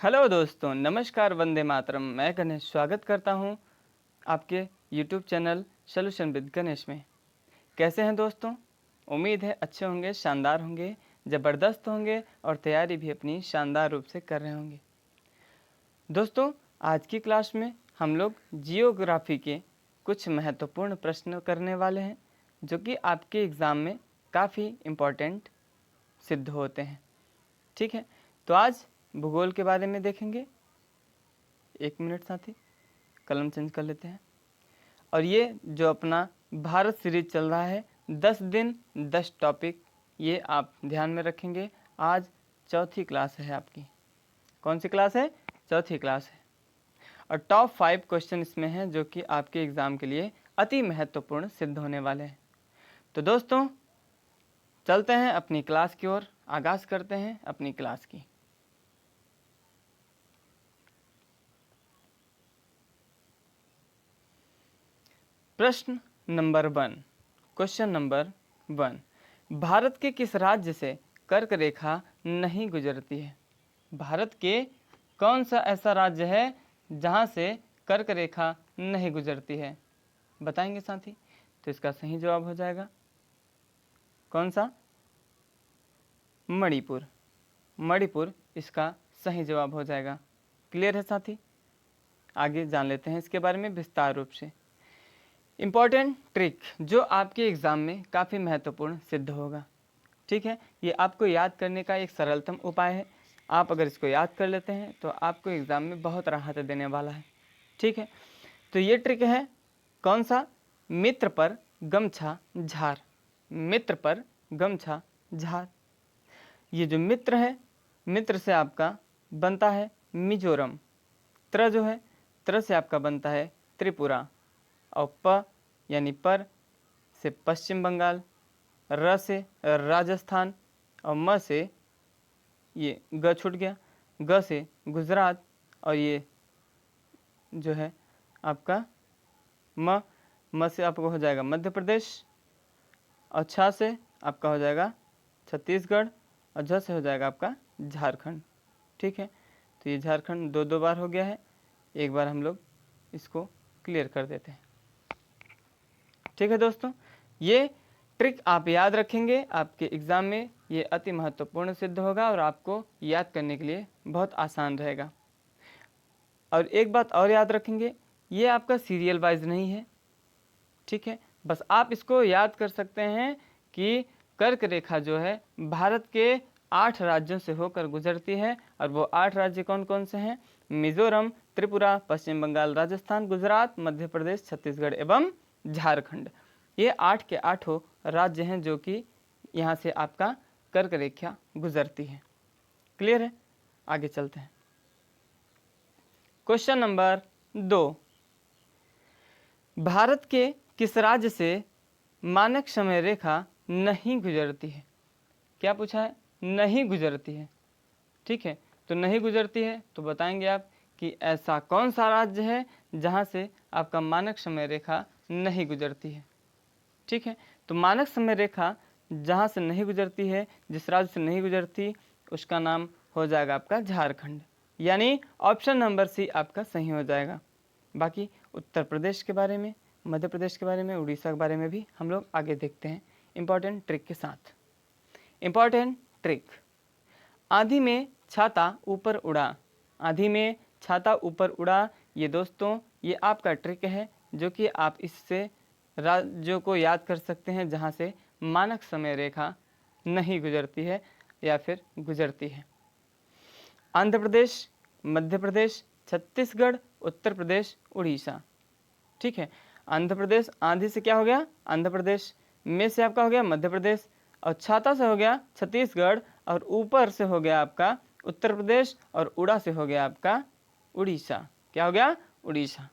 Hello दोस्तों, नमस्कार, वंदे मातरम। मैं गणेश स्वागत करता हूं आपके YouTube channel solution with Ganesh में। कैसे हैं दोस्तों? उम्मीद है अच्छे होंगे, शानदार होंगे, ज़बरदस्त होंगे और तैयारी भी अपनी शानदार रूप से कर रहे होंगे। दोस्तों, आज की क्लास में हम लोग जियोग्राफी के कुछ महत्वपूर्ण प्रश्न करने वाले हैं जो कि आपके एग्ज़ाम में काफ़ी इम्पोर्टेंट सिद्ध होते हैं। ठीक है, तो आज भूगोल के बारे में देखेंगे। एक मिनट साथी, कलम चेंज कर लेते हैं। और ये जो अपना भारत सीरीज चल रहा है 10 दिन 10 टॉपिक, ये आप ध्यान में रखेंगे। आज चौथी क्लास है आपकी। कौन सी क्लास है? चौथी क्लास है। और टॉप 5 क्वेश्चन इसमें हैं जो कि आपके एग्ज़ाम के लिए अति महत्वपूर्ण सिद्ध होने वाले हैं। तो दोस्तों, चलते हैं अपनी क्लास की ओर, आगाज़ करते हैं अपनी क्लास की। प्रश्न नंबर 1, क्वेश्चन नंबर 1, भारत के किस राज्य से कर्क रेखा नहीं गुजरती है? भारत के कौन सा ऐसा राज्य है जहाँ से कर्क रेखा नहीं गुजरती है? बताएंगे साथी। तो इसका सही जवाब हो जाएगा कौन सा? मणिपुर। मणिपुर इसका सही जवाब हो जाएगा। क्लियर है साथी? आगे जान लेते हैं इसके बारे में विस्तार रूप से। इम्पॉर्टेंट ट्रिक जो आपके एग्ज़ाम में काफ़ी महत्वपूर्ण सिद्ध होगा। ठीक है, ये आपको याद करने का एक सरलतम उपाय है। आप अगर इसको याद कर लेते हैं तो आपको एग्ज़ाम में बहुत राहत देने वाला है। ठीक है, तो ये ट्रिक है कौन सा? मित्र पर गमछा झार। मित्र पर गमछा झार। ये जो मित्र है, मित्र से आपका बनता है मिजोरम। त्र जो है, त्र से आपका बनता है त्रिपुरा। और प यानी पर से पश्चिम बंगाल, र से राजस्थान, और म से ये ग छूट गया, ग से गुजरात, और ये जो है आपका म से आपको हो जाएगा मध्य प्रदेश, और छ से आपका हो जाएगा छत्तीसगढ़, और झ से हो जाएगा आपका झारखंड। ठीक है, तो ये झारखंड दो बार हो गया है। एक बार हम लोग इसको क्लियर कर देते हैं। ठीक है दोस्तों, ये ट्रिक आप याद रखेंगे, आपके एग्ज़ाम में ये अति महत्वपूर्ण सिद्ध होगा और आपको याद करने के लिए बहुत आसान रहेगा। और एक बात और याद रखेंगे, ये आपका सीरियल वाइज नहीं है। ठीक है, बस आप इसको याद कर सकते हैं कि कर्क रेखा जो है भारत के 8 राज्यों से होकर गुजरती है। और वो 8 राज्य कौन कौन से हैं? मिजोरम, त्रिपुरा, पश्चिम बंगाल, राजस्थान, गुजरात, मध्य प्रदेश, छत्तीसगढ़ एवं झारखंड। ये 8 के 8 राज्य हैं जो कि यहाँ से आपका कर्क रेखा गुजरती है। क्लियर है? आगे चलते हैं। क्वेश्चन नंबर 2, भारत के किस राज्य से मानक समय रेखा नहीं गुजरती है? क्या पूछा है? नहीं गुजरती है। ठीक है, तो नहीं गुजरती है तो बताएंगे आप कि ऐसा कौन सा राज्य है जहाँ से आपका मानक समय रेखा नहीं गुजरती है। ठीक है, तो मानक समय रेखा जहाँ से नहीं गुजरती है, जिस राज्य से नहीं गुजरती, उसका नाम हो जाएगा आपका झारखंड। यानी ऑप्शन नंबर सी आपका सही हो जाएगा। बाकी उत्तर प्रदेश के बारे में, मध्य प्रदेश के बारे में, उड़ीसा के बारे में भी हम लोग आगे देखते हैं इम्पॉर्टेंट ट्रिक के साथ। इम्पॉर्टेंट ट्रिक, आंधी में छाता ऊपर उड़ा। आंधी में छाता ऊपर उड़ा, ये दोस्तों ये आपका ट्रिक है जो कि आप इससे राज्यों को याद कर सकते हैं जहाँ से मानक समय रेखा नहीं गुजरती है या फिर गुजरती है। आंध्र प्रदेश, मध्य प्रदेश, छत्तीसगढ़, उत्तर प्रदेश, उड़ीसा। ठीक है, आंध्र प्रदेश आंधी से क्या हो गया? आंध्र प्रदेश, में से आपका हो गया मध्य प्रदेश, और छाता से हो गया छत्तीसगढ़, और ऊपर से हो गया आपका उत्तर प्रदेश, और उड़ा से हो गया आपका उड़ीसा। क्या हो गया? उड़ीसा।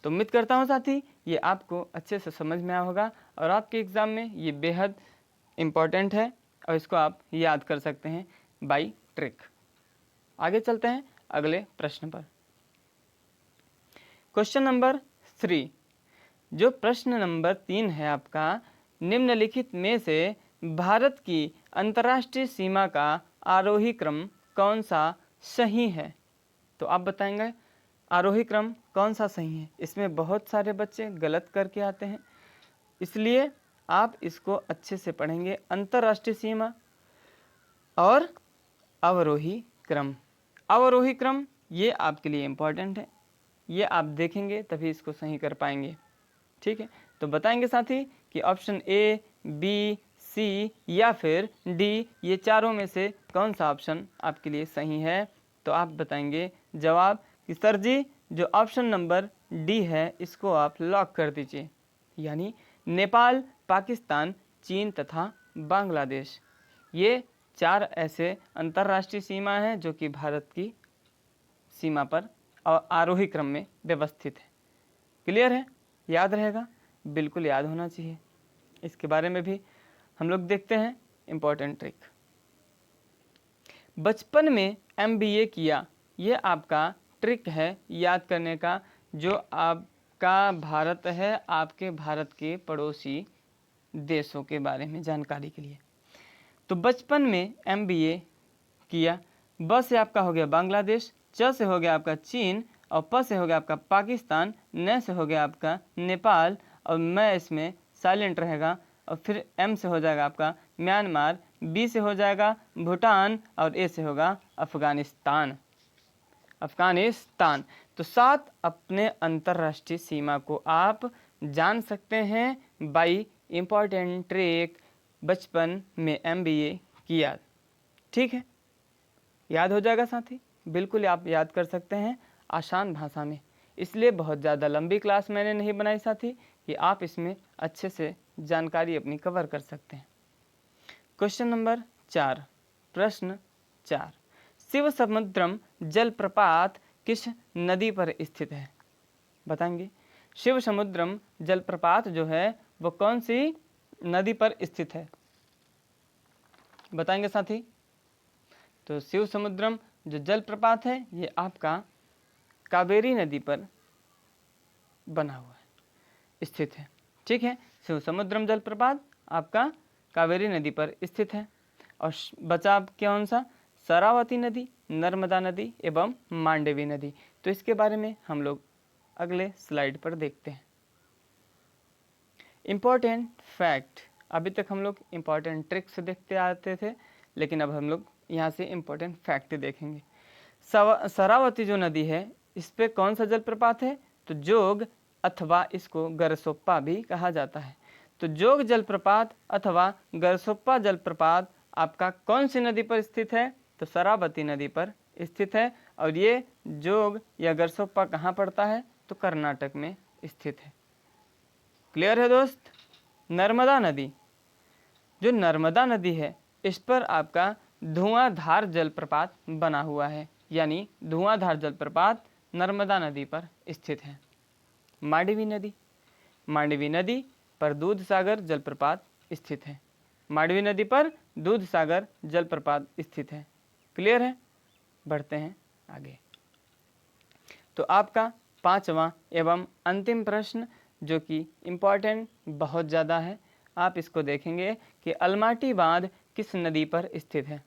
तो उम्मीद करता हूँ साथी ये आपको अच्छे से समझ में आया होगा और आपके एग्ज़ाम में ये बेहद इम्पॉर्टेंट है और इसको आप याद कर सकते हैं बाय ट्रिक। आगे चलते हैं अगले प्रश्न पर। क्वेश्चन नंबर 3, जो प्रश्न नंबर 3 है आपका, निम्नलिखित में से भारत की अंतर्राष्ट्रीय सीमा का आरोही क्रम कौन सा सही है। तो आप बताएंगे आरोही क्रम कौन सा सही है। इसमें बहुत सारे बच्चे गलत करके आते हैं, इसलिए आप इसको अच्छे से पढ़ेंगे। अंतर्राष्ट्रीय सीमा और अवरोही क्रम। अवरोही क्रम ये आपके लिए इम्पोर्टेंट है, ये आप देखेंगे तभी इसको सही कर पाएंगे। ठीक है, तो बताएंगे साथी कि ऑप्शन ए, बी, सी या फिर डी, ये चारों में से कौन सा ऑप्शन आपके लिए सही है। तो आप बताएंगे जवाब कि सर जी जो ऑप्शन नंबर डी है इसको आप लॉक कर दीजिए, यानी नेपाल, पाकिस्तान, चीन तथा बांग्लादेश, ये 4 ऐसे अंतर्राष्ट्रीय सीमा हैं जो कि भारत की सीमा पर आरोही क्रम में व्यवस्थित है। क्लियर है, याद रहेगा, बिल्कुल याद होना चाहिए। इसके बारे में भी हम लोग देखते हैं इम्पोर्टेंट ट्रिक। बचपन में MBA किया, ये आपका ट्रिक है याद करने का, जो आपका भारत है, आपके भारत के पड़ोसी देशों के बारे में जानकारी के लिए। तो बचपन में MBA किया, ब से आपका हो गया बांग्लादेश, च से हो गया आपका चीन, और प से हो गया आपका पाकिस्तान, न से हो गया आपका नेपाल, और मैं इसमें साइलेंट रहेगा, और फिर M से हो जाएगा आपका म्यांमार, B से हो जाएगा भूटान, और A से होगा अफगानिस्तान। अफगानिस्तान। तो 7 अपने अंतर्राष्ट्रीय सीमा को आप जान सकते हैं बाई इम्पोर्टेंट ट्रिक, बचपन में MBA किया। ठीक है, याद हो जाएगा साथी, बिल्कुल आप याद कर सकते हैं आसान भाषा में। इसलिए बहुत ज़्यादा लंबी क्लास मैंने नहीं बनाई साथी कि आप इसमें अच्छे से जानकारी अपनी कवर कर सकते हैं। क्वेश्चन नंबर 4, प्रश्न 4, शिव समुद्रम जलप्रपात किस नदी पर स्थित है। बताएंगे शिव समुद्रम जलप्रपात जो है वो कौन सी नदी पर स्थित है, बताएंगे साथी। तो शिव समुद्रम जो जलप्रपात है ये आपका कावेरी नदी पर बना हुआ है, स्थित है। ठीक है, शिव समुद्रम जलप्रपात आपका कावेरी नदी पर स्थित है। और बचा कौन सा, शरावती नदी, नर्मदा नदी एवं मांडवी नदी। तो इसके बारे में हम लोग अगले स्लाइड पर देखते हैं। इम्पोर्टेंट फैक्ट, अभी तक हम लोग इम्पोर्टेंट ट्रिक्स देखते आते थे, लेकिन अब हम लोग यहाँ से इम्पोर्टेंट फैक्ट देखेंगे। शरावती जो नदी है इस पे कौन सा जलप्रपात है, तो जोग अथवा इसको गरसोप्पा भी कहा जाता है। तो जोग जलप्रपात अथवा गरसोप्पा जलप्रपात आपका कौन सी नदी पर स्थित है, तो शरावती नदी पर स्थित है। और ये जोग या गरसोप्पा कहाँ पड़ता है, तो कर्नाटक में स्थित है। क्लियर है दोस्त। नर्मदा नदी, जो नर्मदा नदी है इस पर आपका धुआंधार जलप्रपात बना हुआ है, यानी धुआंधार जलप्रपात नर्मदा नदी पर स्थित है। मांडवी नदी, मांडवी नदी पर दूधसागर जलप्रपात स्थित है। मांडवी नदी पर दूधसागर जलप्रपात स्थित है। क्लियर है, बढ़ते हैं आगे। तो आपका 5वां एवं अंतिम प्रश्न जो कि इम्पॉर्टेंट बहुत ज़्यादा है, आप इसको देखेंगे कि अलमाटी बांध किस नदी पर स्थित है।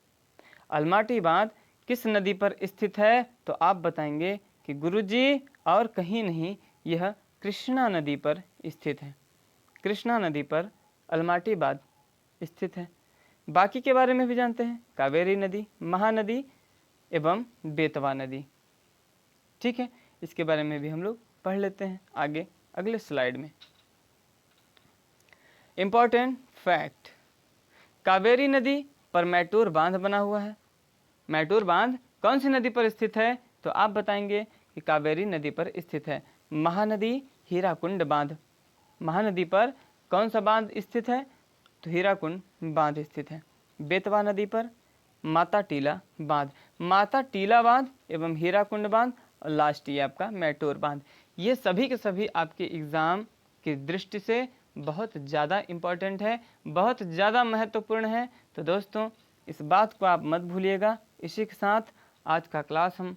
अलमाटी बांध किस नदी पर स्थित है, तो आप बताएंगे कि गुरुजी और कहीं नहीं, यह कृष्णा नदी पर स्थित है। कृष्णा नदी पर अलमाटी बांध स्थित है। बाकी के बारे में भी जानते हैं, कावेरी नदी, महानदी एवं बेतवा नदी। ठीक है, इसके बारे में भी हम लोग पढ़ लेते हैं आगे अगले स्लाइड में। इम्पॉर्टेंट फैक्ट, कावेरी नदी पर मैटूर बांध बना हुआ है। मैटूर बांध कौन सी नदी पर स्थित है, तो आप बताएंगे कि कावेरी नदी पर स्थित है। महानदी हीराकुंड बांध, महानदी पर कौन सा बांध स्थित है, तो हीराकुंड बांध स्थित है। बेतवा नदी पर माता टीला बांध, माता टीला बांध एवं हीराकुंड बांध, और लास्ट ये आपका मैटूर बांध। ये सभी के सभी आपके एग्ज़ाम की दृष्टि से बहुत ज़्यादा इम्पॉर्टेंट है, बहुत ज़्यादा महत्वपूर्ण है। तो दोस्तों इस बात को आप मत भूलिएगा। इसी के साथ आज का क्लास हम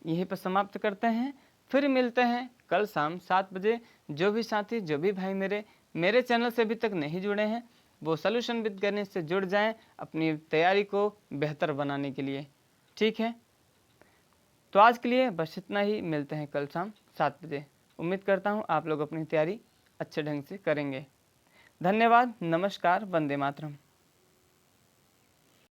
यहीं पर समाप्त करते हैं। फिर मिलते हैं कल शाम 7 बजे। जो भी साथी, जो भी भाई मेरे चैनल से अभी तक नहीं जुड़े हैं वो सॉल्यूशन विद गणेश से जुड़ जाएं अपनी तैयारी को बेहतर बनाने के लिए। ठीक है, तो आज के लिए बस इतना ही, मिलते हैं कल शाम 7 बजे। उम्मीद करता हूँ आप लोग अपनी तैयारी अच्छे ढंग से करेंगे। धन्यवाद, नमस्कार, वंदे मातरम।